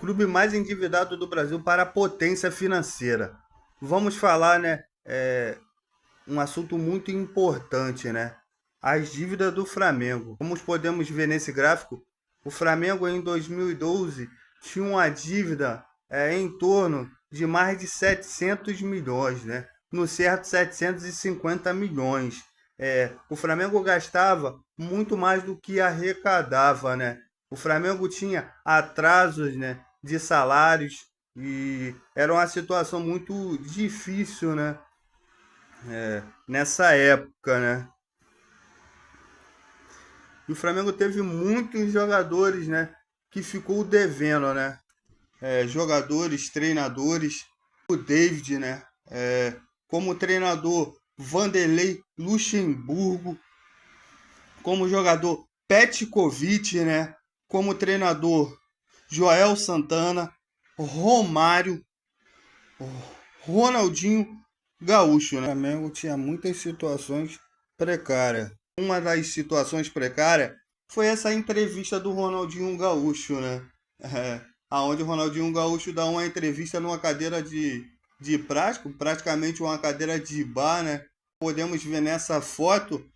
clube mais endividado do Brasil para a potência financeira. Vamos falar, né, um assunto muito importante, né? As dívidas do Flamengo. Como podemos ver nesse gráfico, o Flamengo em 2012 tinha uma dívida em torno de mais de 700 milhões, né? No certo, 750 milhões. O Flamengo gastava muito mais do que arrecadava, né? O Flamengo tinha atrasos, né, de salários e era uma situação muito difícil, né? Nessa época, né? E o Flamengo teve muitos jogadores, né? Que ficou devendo, né? Jogadores, treinadores, o David, né? Como treinador, Vanderlei Luxemburgo, como jogador, Petkovic, né? Como treinador, Joel Santana, Romário, Ronaldinho Gaúcho, né? O Flamengo tinha muitas situações precárias. Uma das situações precárias foi essa entrevista do Ronaldinho Gaúcho, né? Aonde o Ronaldinho Gaúcho dá uma entrevista numa cadeira de plástico, praticamente uma cadeira de bar, né? Podemos ver nessa foto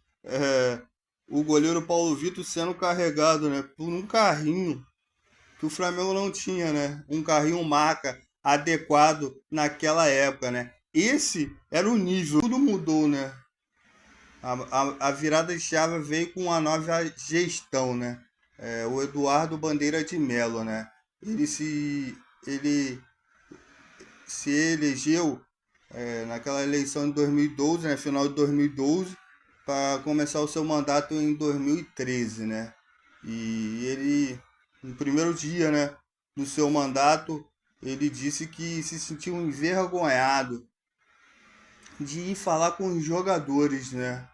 o goleiro Paulo Vitor sendo carregado, né, por um carrinho que o Flamengo não tinha, né? Um carrinho maca adequado naquela época, né? Esse era o nível, tudo mudou, né? A virada de chave veio com uma nova gestão, né? O Eduardo Bandeira de Melo, né? Ele se elegeu naquela eleição de 2012, né? Final de 2012, para começar o seu mandato em 2013, né? E ele, no primeiro dia, né, do seu mandato, ele disse que se sentiu envergonhado de ir falar com os jogadores, né?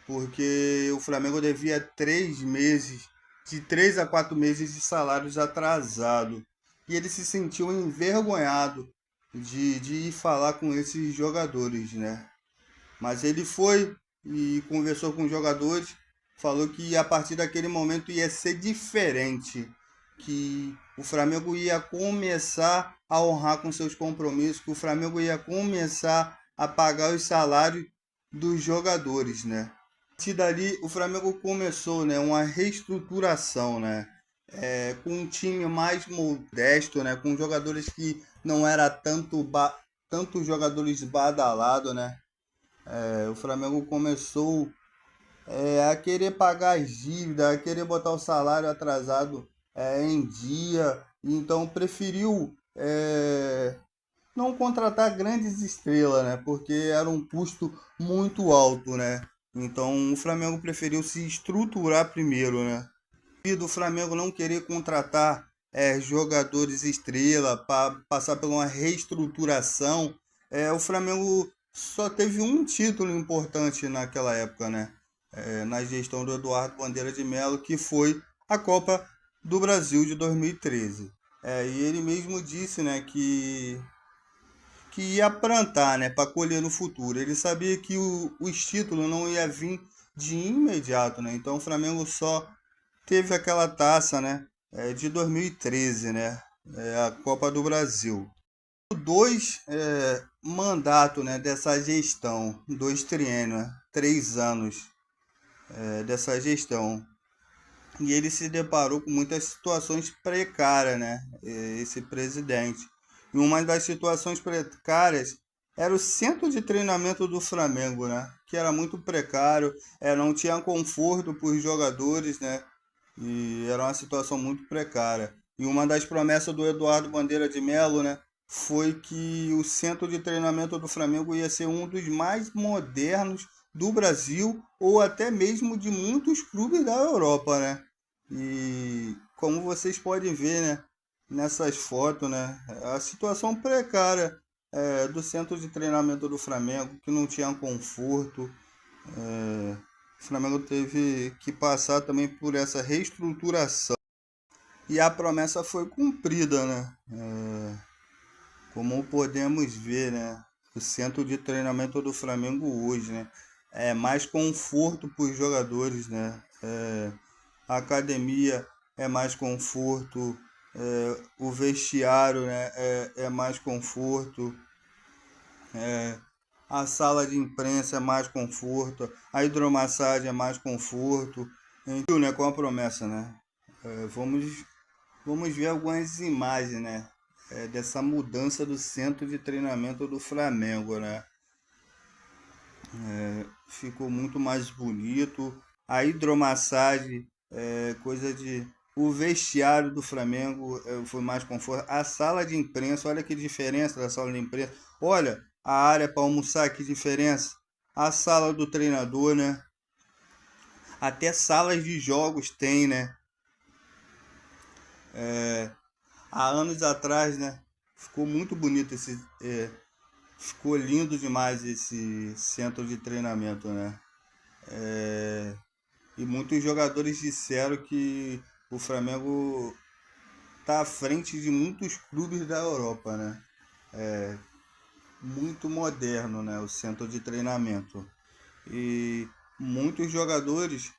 Porque o Flamengo devia 3 meses, de 3 a 4 meses de salários atrasados. E ele se sentiu envergonhado de ir falar com esses jogadores, né? Mas ele foi e conversou com os jogadores, falou que a partir daquele momento ia ser diferente, que o Flamengo ia começar a honrar com seus compromissos, que o Flamengo ia começar a pagar os salários dos jogadores, né? A partir dali, o Flamengo começou, né, uma reestruturação, né? Com um time mais modesto, né, com jogadores que não era tanto jogadores badalados, né? O Flamengo começou a querer pagar as dívidas, a querer botar o salário atrasado em dia, então preferiu não contratar grandes estrelas, né? Porque era um custo muito alto, né? Então o Flamengo preferiu se estruturar primeiro, né? E do Flamengo não querer contratar jogadores estrela para passar por uma reestruturação, o Flamengo só teve um título importante naquela época, né? Na gestão do Eduardo Bandeira de Melo, que foi a Copa do Brasil de 2013. E ele mesmo disse, né, que ia plantar, né, para colher no futuro. Ele sabia que os títulos não ia vir de imediato, né? Então o Flamengo só teve aquela taça, né, de 2013, né, a Copa do Brasil. Dois mandatos, né, dessa gestão, 2 triênios, né, 3 anos dessa gestão. E ele se deparou com muitas situações precárias, né, esse presidente. E uma das situações precárias era o centro de treinamento do Flamengo, né, que era muito precário, não tinha conforto para os jogadores, né, e era uma situação muito precária. E uma das promessas do Eduardo Bandeira de Melo, né, foi que o centro de treinamento do Flamengo ia ser um dos mais modernos do Brasil ou até mesmo de muitos clubes da Europa, né? E como vocês podem ver, né, nessas fotos, né, a situação precária do centro de treinamento do Flamengo, que não tinha conforto. O Flamengo teve que passar também por essa reestruturação. E a promessa foi cumprida, né? Como podemos ver, né? O centro de treinamento do Flamengo hoje, né? Mais conforto para os jogadores, né? A academia é mais conforto, o vestiário, né, é mais conforto, a sala de imprensa é mais conforto, a hidromassagem é mais conforto, então, né, com a promessa, né? Vamos ver algumas imagens, né, dessa mudança do centro de treinamento do Flamengo, né? Ficou muito mais bonito. A hidromassagem, coisa de. O vestiário do Flamengo foi mais conforto. A sala de imprensa, olha que diferença da sala de imprensa. Olha a área para almoçar, que diferença. A sala do treinador, né? Até salas de jogos tem, né? Há anos atrás, né? Ficou muito bonito esse. Ficou lindo demais esse centro de treinamento, né? E muitos jogadores disseram que o Flamengo está à frente de muitos clubes da Europa, né? Muito moderno, né? O centro de treinamento. E muitos jogadores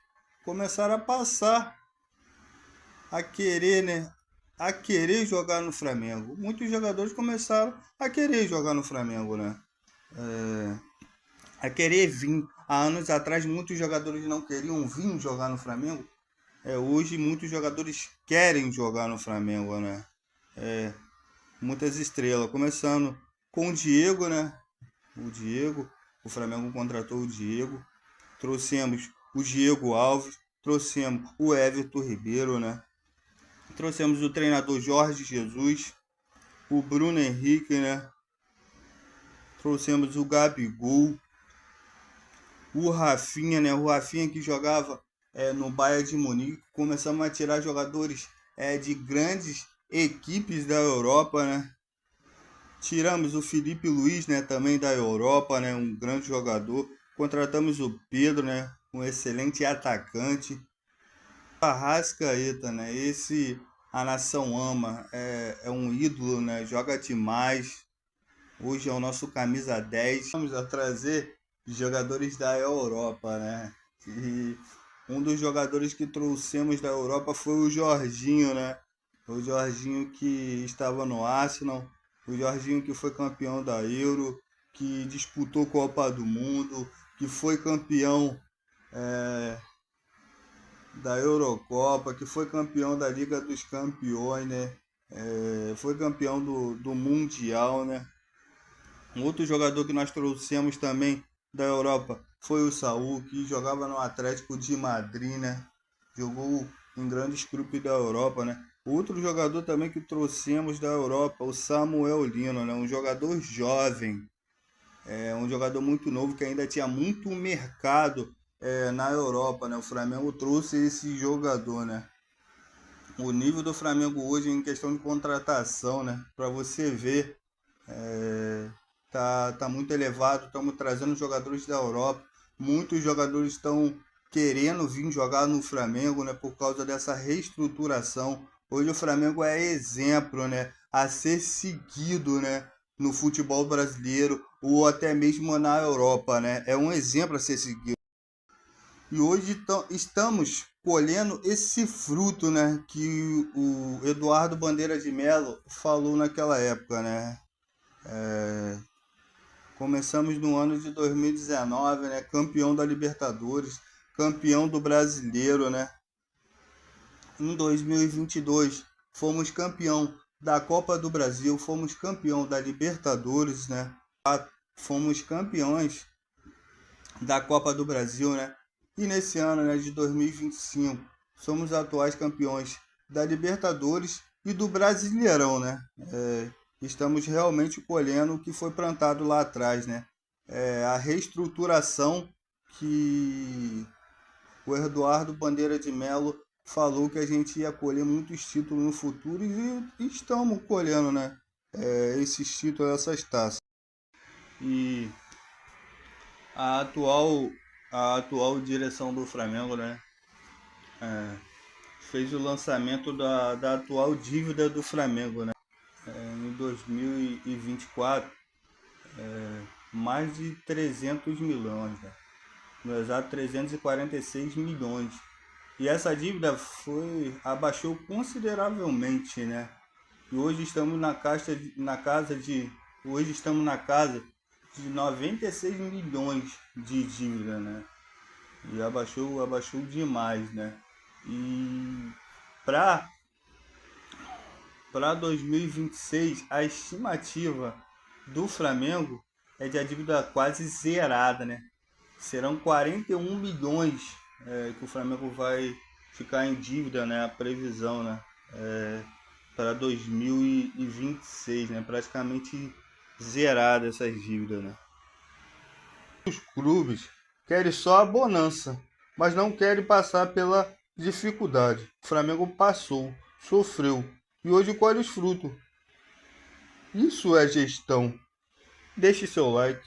começaram a passar a querer, né? A querer jogar no Flamengo. Muitos jogadores começaram a querer jogar no Flamengo, né? A querer vir. Há anos atrás, muitos jogadores não queriam vir jogar no Flamengo. Hoje, muitos jogadores querem jogar no Flamengo, né? Muitas estrelas. Começando com o Diego, né? O Flamengo contratou o Diego. Trouxemos o Diego Alves. Trouxemos o Everton Ribeiro, né? Trouxemos o treinador Jorge Jesus. O Bruno Henrique, né? Trouxemos o Gabigol. O Rafinha, né? O Rafinha que jogava no Bayern de Munique. Começamos a tirar jogadores de grandes equipes da Europa, né? Tiramos o Felipe Luiz, né? Também da Europa, né? Um grande jogador. Contratamos o Pedro, né? Um excelente atacante. Arrascaeta, né? Esse a nação ama. É um ídolo, né? Joga demais. Hoje é o nosso camisa 10. Vamos a trazer jogadores da Europa, né? E um dos jogadores que trouxemos da Europa foi o Jorginho, né? O Jorginho que estava no Arsenal, o Jorginho que foi campeão da Euro, que disputou Copa do Mundo, que foi campeão da Eurocopa, que foi campeão da Liga dos Campeões, né? Foi campeão do Mundial, né? Um outro jogador que nós trouxemos também da Europa foi o Saúl, que jogava no Atlético de Madrid, né? Jogou em grandes clubes da Europa, né? Outro jogador também que trouxemos da Europa, o Samuel Lino, né? Um jogador jovem, um jogador muito novo que ainda tinha muito mercado na Europa, né? O Flamengo trouxe esse jogador, né? O nível do Flamengo hoje em questão de contratação, né? Para você ver, tá muito elevado. Estamos trazendo jogadores da Europa. Muitos jogadores estão querendo vir jogar no Flamengo, né? Por causa dessa reestruturação. Hoje o Flamengo é exemplo, né? A ser seguido, né? No futebol brasileiro ou até mesmo na Europa, né? É um exemplo a ser seguido. E hoje estamos colhendo esse fruto, né, que o Eduardo Bandeira de Melo falou naquela época, né? Começamos no ano de 2019, né, campeão da Libertadores, campeão do Brasileiro, né? Em 2022 fomos campeão da Copa do Brasil, fomos campeão da Libertadores, né? Fomos campeões da Copa do Brasil, né? E nesse ano, né, de 2025, somos atuais campeões da Libertadores e do Brasileirão, né? Estamos realmente colhendo o que foi plantado lá atrás, né? A reestruturação que o Eduardo Bandeira de Melo falou que a gente ia colher muitos títulos no futuro e estamos colhendo, né? Esses títulos, essas taças. E a atual, a atual direção do Flamengo, né, fez o lançamento da atual dívida do Flamengo, né, em 2024, mais de 300 milhões, né, no exato 346 milhões. E essa dívida abaixou consideravelmente, né? E hoje estamos na casa de 96 milhões de dívida, né? E abaixou demais, né? E para 2026, a estimativa do Flamengo é de a dívida quase zerada, né? Serão 41 milhões que o Flamengo vai ficar em dívida, né? A previsão, né? Para 2026, né? Praticamente zerada essas dívidas, né? Os clubes querem só a bonança, mas não querem passar pela dificuldade. O Flamengo passou, sofreu e hoje colhe os frutos. Isso é gestão. Deixe seu like,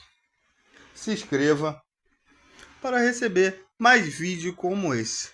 se inscreva para receber mais vídeos como esse.